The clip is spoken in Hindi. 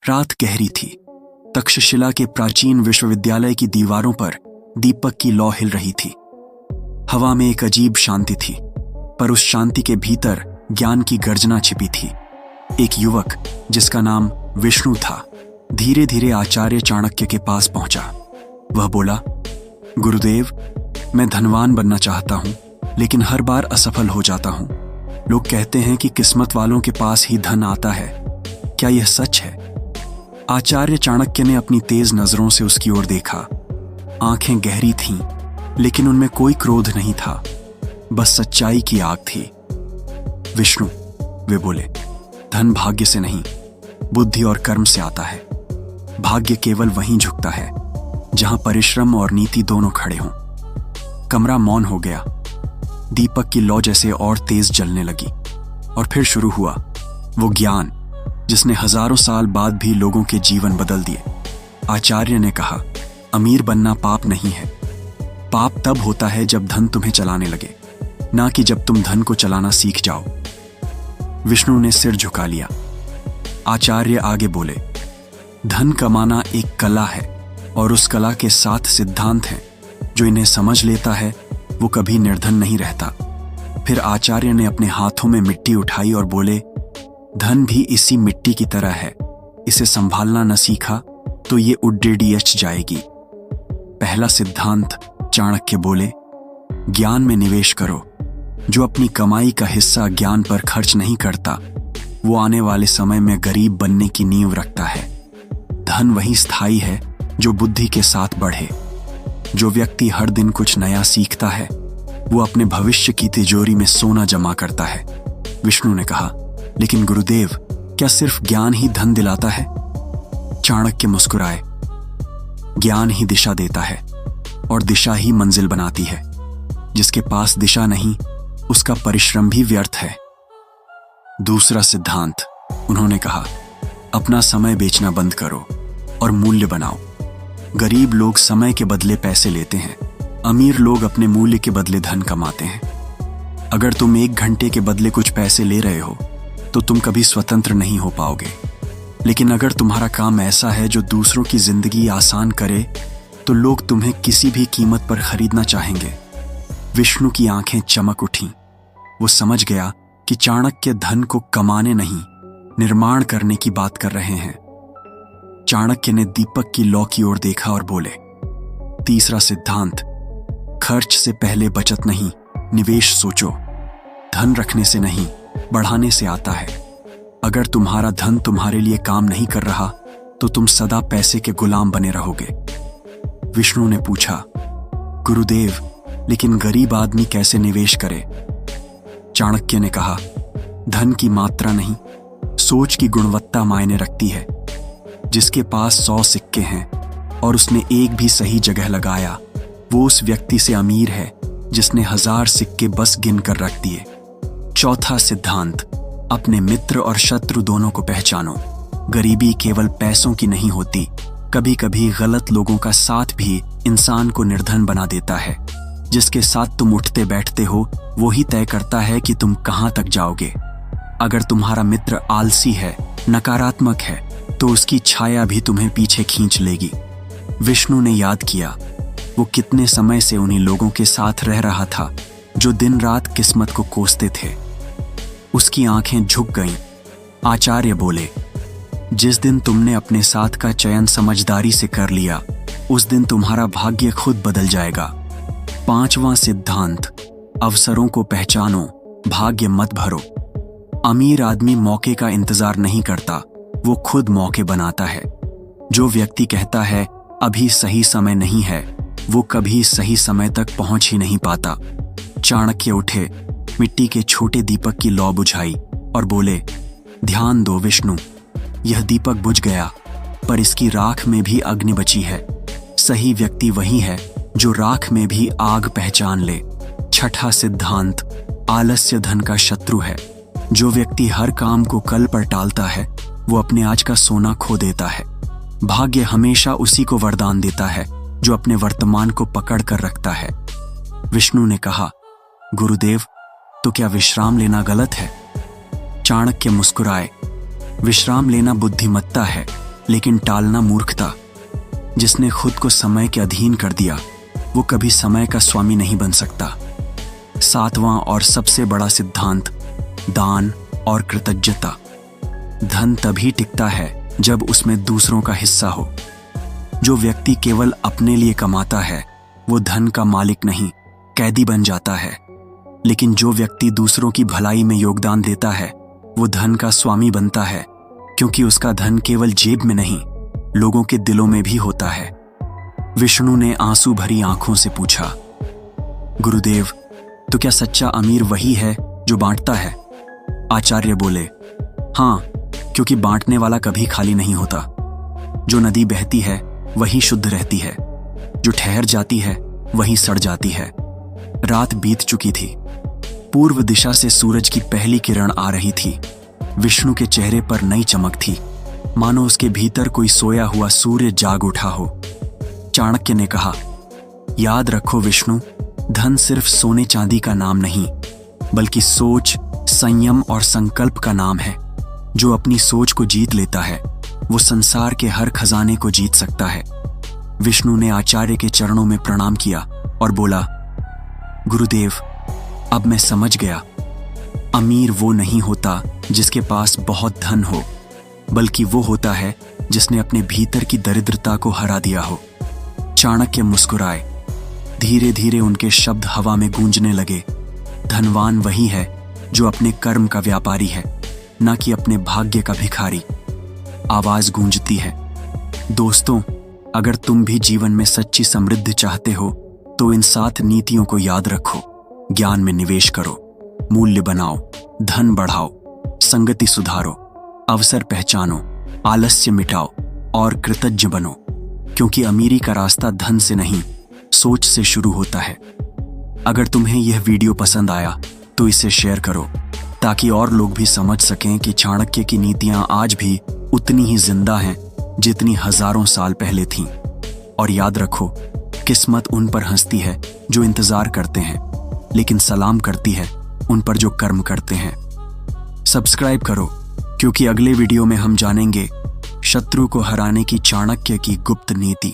रात गहरी थी। तक्षशिला के प्राचीन विश्वविद्यालय की दीवारों पर दीपक की लौ हिल रही थी। हवा में एक अजीब शांति थी, पर उस शांति के भीतर ज्ञान की गर्जना छिपी थी। एक युवक जिसका नाम विष्णु था, धीरे धीरे आचार्य चाणक्य के पास पहुंचा। वह बोला, गुरुदेव, मैं धनवान बनना चाहता हूं, लेकिन हर बार असफल हो जाता हूं। लोग कहते हैं कि किस्मत वालों के पास ही धन आता है। क्या यह सच है? आचार्य चाणक्य ने अपनी तेज नजरों से उसकी ओर देखा। आंखें गहरी थीं, लेकिन उनमें कोई क्रोध नहीं था, बस सच्चाई की आग थी। विष्णु, वे बोले, धन भाग्य से नहीं, बुद्धि और कर्म से आता है। भाग्य केवल वहीं झुकता है जहां परिश्रम और नीति दोनों खड़े हों। कमरा मौन हो गया। दीपक की लौ जैसे और तेज जलने लगी, और फिर शुरू हुआ वो ज्ञान जिसने हजारों साल बाद भी लोगों के जीवन बदल दिए। आचार्य ने कहा, अमीर बनना पाप नहीं है। पाप तब होता है जब धन तुम्हें चलाने लगे, ना कि जब तुम धन को चलाना सीख जाओ। विष्णु ने सिर झुका लिया। आचार्य आगे बोले, धन कमाना एक कला है, और उस कला के 7 सिद्धांत हैं। जो इन्हें समझ लेता है वो कभी निर्धन नहीं रहता। फिर आचार्य ने अपने हाथों में मिट्टी उठाई और बोले, धन भी इसी मिट्टी की तरह है। इसे संभालना न सीखा तो ये उड्डेड़ियच जाएगी। पहला सिद्धांत, चाणक्य बोले, ज्ञान में निवेश करो। जो अपनी कमाई का हिस्सा ज्ञान पर खर्च नहीं करता, वो आने वाले समय में गरीब बनने की नींव रखता है। धन वही स्थायी है जो बुद्धि के साथ बढ़े। जो व्यक्ति हर दिन कुछ नया सीखता है, वो अपने भविष्य की तिजोरी में सोना जमा करता है। विष्णु ने कहा, लेकिन गुरुदेव, क्या सिर्फ ज्ञान ही धन दिलाता है? चाणक्य मुस्कुराए। ज्ञान ही दिशा देता है, और दिशा ही मंजिल बनाती है। जिसके पास दिशा नहीं, उसका परिश्रम भी व्यर्थ है। दूसरा सिद्धांत, उन्होंने कहा, अपना समय बेचना बंद करो और मूल्य बनाओ। गरीब लोग समय के बदले पैसे लेते हैं, अमीर लोग अपने मूल्य के बदले धन कमाते हैं। अगर तुम 1 घंटे के बदले कुछ पैसे ले रहे हो तो तुम कभी स्वतंत्र नहीं हो पाओगे। लेकिन अगर तुम्हारा काम ऐसा है जो दूसरों की जिंदगी आसान करे, तो लोग तुम्हें किसी भी कीमत पर खरीदना चाहेंगे। विष्णु की आंखें चमक उठीं। वो समझ गया कि चाणक्य धन को कमाने नहीं, निर्माण करने की बात कर रहे हैं। चाणक्य ने दीपक की लौ की ओर देखा और बोले, तीसरा सिद्धांत, खर्च से पहले बचत नहीं, निवेश सोचो। धन रखने से नहीं, बढ़ाने से आता है। अगर तुम्हारा धन तुम्हारे लिए काम नहीं कर रहा, तो तुम सदा पैसे के गुलाम बने रहोगे। विष्णु ने पूछा, गुरुदेव, लेकिन गरीब आदमी कैसे निवेश करे? चाणक्य ने कहा, धन की मात्रा नहीं, सोच की गुणवत्ता मायने रखती है। जिसके पास 100 सिक्के हैं और उसने एक भी सही जगह लगाया, वो उस व्यक्ति से अमीर है जिसने 1000 सिक्के बस गिन कर रख दिए। चौथा सिद्धांत, अपने मित्र और शत्रु दोनों को पहचानो। गरीबी केवल पैसों की नहीं होती, कभी कभी गलत लोगों का साथ भी इंसान को निर्धन बना देता है। जिसके साथ तुम उठते बैठते हो, वो ही तय करता है कि तुम कहां तक जाओगे। अगर तुम्हारा मित्र आलसी है, नकारात्मक है, तो उसकी छाया भी तुम्हें पीछे खींच लेगी। विष्णु ने याद किया, वो कितने समय से उन्हीं लोगों के साथ रह रहा था जो दिन रात किस्मत को कोसते थे। उसकी आंखें झुक गईं। आचार्य बोले, जिस दिन तुमने अपने साथ का चयन समझदारी से कर लिया, उस दिन तुम्हारा भाग्य खुद बदल जाएगा। 5वां सिद्धांत, अवसरों को पहचानो, भाग्य मत भरो। अमीर आदमी मौके का इंतजार नहीं करता, वो खुद मौके बनाता है। जो व्यक्ति कहता है अभी सही समय नहीं है, वो कभी सही समय तक पहुंच ही नहीं पाता। चाणक्य उठे, मिट्टी के छोटे दीपक की लौ बुझाई और बोले, ध्यान दो विष्णु, यह दीपक बुझ गया, पर इसकी राख में भी अग्नि बची है। सही व्यक्ति वही है जो राख में भी आग पहचान ले। छठा सिद्धांत, आलस्य धन का शत्रु है। जो व्यक्ति हर काम को कल पर टालता है, वो अपने आज का सोना खो देता है। भाग्य हमेशा उसी को वरदान देता है जो अपने वर्तमान को पकड़ कर रखता है। विष्णु ने कहा, गुरुदेव, तो क्या विश्राम लेना गलत है? चाणक्य मुस्कुराए, विश्राम लेना बुद्धिमत्ता है, लेकिन टालना मूर्खता। जिसने खुद को समय के अधीन कर दिया वो कभी समय का स्वामी नहीं बन सकता। 7वां और सबसे बड़ा सिद्धांत, दान और कृतज्ञता। धन तभी टिकता है जब उसमें दूसरों का हिस्सा हो। जो व्यक्ति केवल अपने लिए कमाता है वो धन का मालिक नहीं, कैदी बन जाता है। लेकिन जो व्यक्ति दूसरों की भलाई में योगदान देता है वो धन का स्वामी बनता है, क्योंकि उसका धन केवल जेब में नहीं, लोगों के दिलों में भी होता है। विष्णु ने आंसू भरी आंखों से पूछा, गुरुदेव, तो क्या सच्चा अमीर वही है जो बांटता है? आचार्य बोले, हाँ, क्योंकि बांटने वाला कभी खाली नहीं होता। जो नदी बहती है वही शुद्ध रहती है, जो ठहर जाती है वही सड़ जाती है। रात बीत चुकी थी। पूर्व दिशा से सूरज की पहली किरण आ रही थी। विष्णु के चेहरे पर नई चमक थी, मानो उसके भीतर कोई सोया हुआ सूर्य जाग उठा हो। चाणक्य ने कहा, याद रखो विष्णु, धन सिर्फ सोने चांदी का नाम नहीं, बल्कि सोच, संयम और संकल्प का नाम है। जो अपनी सोच को जीत लेता है वो संसार के हर खजाने को जीत सकता है। विष्णु ने आचार्य के चरणों में प्रणाम किया और बोला, गुरुदेव, अब मैं समझ गया। अमीर वो नहीं होता जिसके पास बहुत धन हो, बल्कि वो होता है जिसने अपने भीतर की दरिद्रता को हरा दिया हो। चाणक्य मुस्कुराए। धीरे धीरे उनके शब्द हवा में गूंजने लगे। धनवान वही है जो अपने कर्म का व्यापारी है, न कि अपने भाग्य का भिखारी। आवाज गूंजती है, दोस्तों, अगर तुम भी जीवन में सच्ची समृद्धि चाहते हो तो इन 7 नीतियों को याद रखो। ज्ञान में निवेश करो, मूल्य बनाओ, धन बढ़ाओ, संगति सुधारो, अवसर पहचानो, आलस्य मिटाओ और कृतज्ञ बनो। क्योंकि अमीरी का रास्ता धन से नहीं, सोच से शुरू होता है। अगर तुम्हें यह वीडियो पसंद आया तो इसे शेयर करो, ताकि और लोग भी समझ सकें कि चाणक्य की नीतियां आज भी उतनी ही जिंदा हैं जितनी हजारों साल पहले थीं। और याद रखो, किस्मत उन पर हंसती है जो इंतजार करते हैं, लेकिन सलाम करती है उन पर जो कर्म करते हैं। सब्सक्राइब करो, क्योंकि अगले वीडियो में हम जानेंगे शत्रु को हराने की चाणक्य की गुप्त नीति।